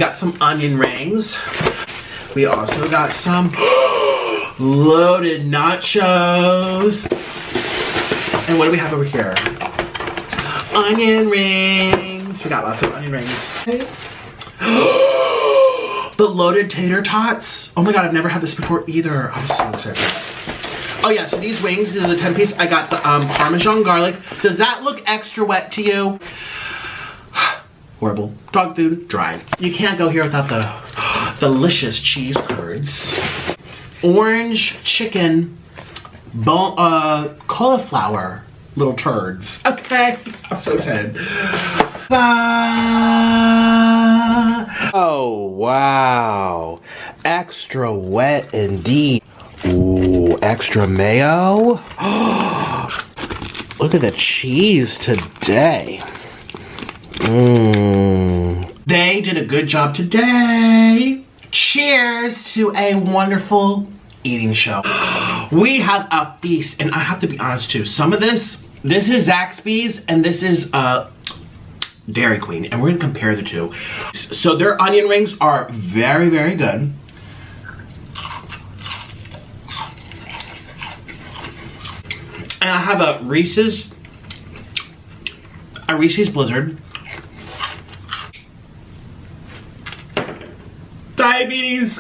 Got some onion rings. We also got some loaded nachos. And what do we have over here? Onion rings. We got lots of onion rings. The loaded tater tots. Oh my god, I've never had this before either. I'm so excited. Oh yeah, so these wings, these are the 10-piece. I got the Parmesan garlic. Does that look extra wet to you? Horrible. Dog food, dry. You can't go here without the delicious cheese curds. Orange chicken, cauliflower little turds. Okay, I'm so excited. Oh, wow. Extra wet indeed. Ooh, extra mayo. Look at the cheese today. They did a good job today. Cheers to a wonderful eating show. We have a feast, and I have to be honest too. Some of this is Zaxby's, and this is Dairy Queen, and we're gonna compare the two. So their onion rings are very, very good. And I have a Reese's Blizzard. Diabetes.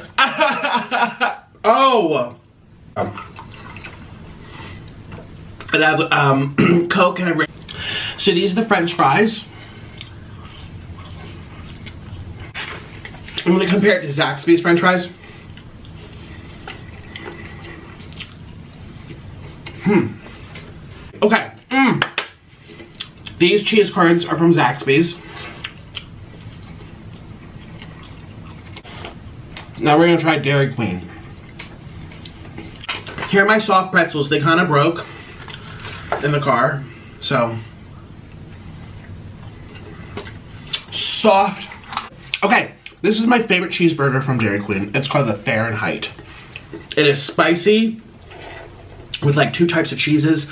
Oh. And I have Coke and so these are the French fries. I'm gonna compare it to Zaxby's French fries. Okay. These cheese curds are from Zaxby's. Now we're gonna try Dairy Queen. Here are my soft pretzels. They kind of broke in the car, so soft. Okay, this is my favorite cheeseburger from Dairy Queen. It's called the Fahrenheit. It is spicy with like 2 types of cheeses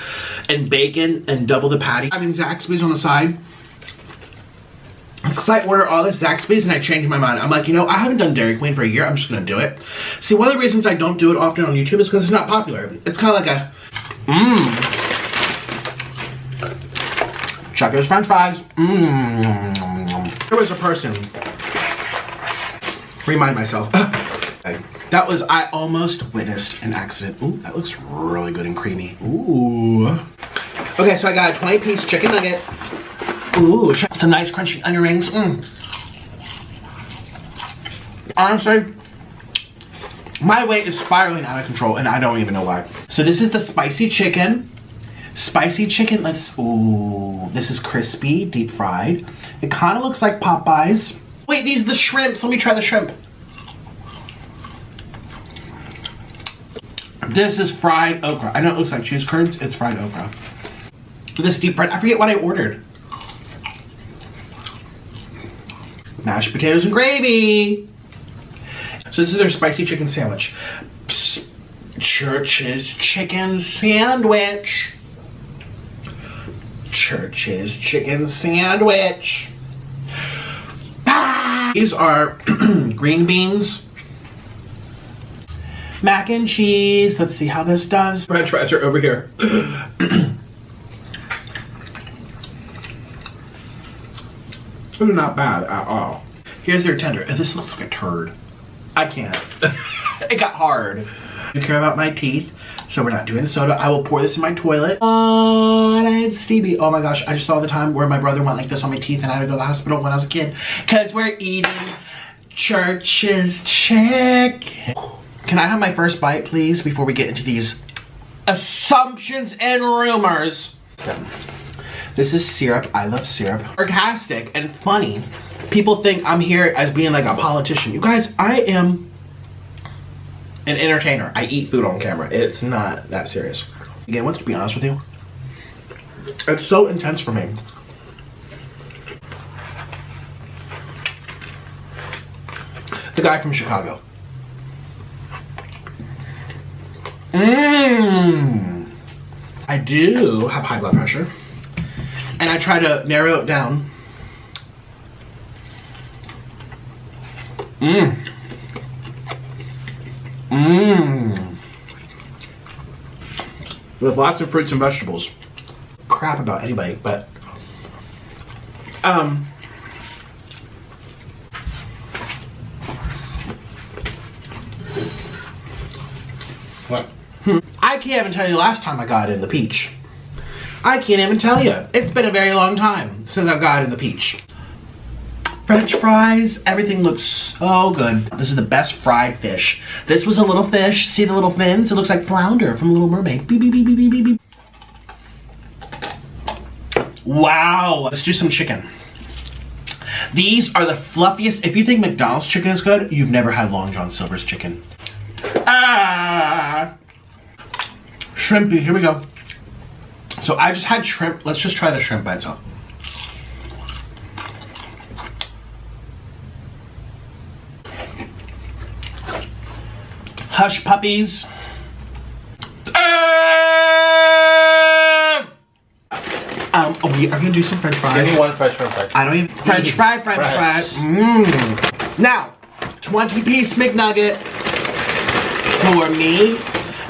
and bacon and double the patty. Having Zaxby's on the side. Because I order all this Zaxby's and I changed my mind. I'm like, you know, I haven't done Dairy Queen for a year. I'm just gonna do it. See, one of the reasons I don't do it often on YouTube is because it's not popular. It's kind of like a, Chuckers French fries. There was a person. Remind myself. That was, I almost witnessed an accident. Ooh, that looks really good and creamy. Ooh. Okay, so I got a 20-piece chicken nugget. Ooh, some nice crunchy onion rings. Honestly, my weight is spiraling out of control and I don't even know why. So this is the spicy chicken. Spicy chicken, ooh, this is crispy, deep fried. It kind of looks like Popeyes. Wait, these are the shrimps. Let me try the shrimp. This is fried okra. I know it looks like cheese curds. It's fried okra. This deep fried, I forget what I ordered. Mashed potatoes and gravy. So this is their spicy chicken sandwich. Church's chicken sandwich. Church's chicken sandwich. Ah! These are green beans. Mac and cheese. Let's see how this does. French fries are over here. They're not bad at all. Here's their tender. This looks like a turd. I can't. It got hard. I care about my teeth, so we're not doing soda. I will pour this in my toilet. It's Stevie. Oh my gosh, I just saw the time where my brother went like this on my teeth and I had to go to the hospital when I was a kid. Cause we're eating Church's chicken. Can I have my first bite, please, before we get into these assumptions and rumors? This is syrup. I love syrup. Sarcastic and funny. People think I'm here as being like a politician. You guys, I am an entertainer. I eat food on camera. It's not that serious. Again, let's be honest with you. It's so intense for me. The guy from Chicago. I do have high blood pressure. And I try to narrow it down. Mmm. Mmm. With lots of fruits and vegetables. Crap about anybody, but What? I can't even tell you the last time I got it in the peach. I can't even tell you. It's been a very long time since I've got it in the peach. French fries, everything looks so good. This is the best fried fish. This was a little fish. See the little fins? It looks like flounder from Little Mermaid. Beep, beep, beep, beep, beep, beep, beep. Wow, let's do some chicken. These are the fluffiest. If you think McDonald's chicken is good, you've never had Long John Silver's chicken. Ah! Shrimpy, here we go. So I just had shrimp. Let's just try the shrimp by itself. Hush puppies. We are gonna do some French fries. Give me one French fry. I don't even French fry. Now, 20-piece McNugget for me,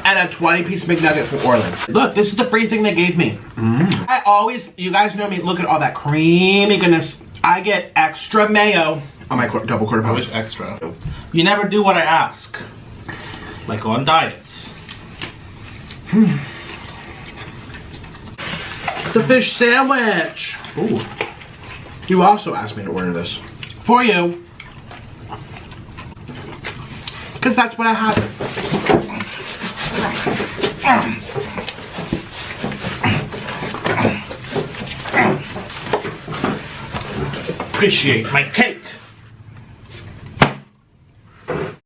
and a 20-piece McNugget for Orland. Look, this is the free thing they gave me. I always, you guys know me. Look at all that creamy goodness. I get extra mayo on my double quarter pounder. Always extra. You never do what I ask. Like go on diets. The fish sandwich. Ooh. You also asked me to order this for you, because that's what I have. Appreciate my cake.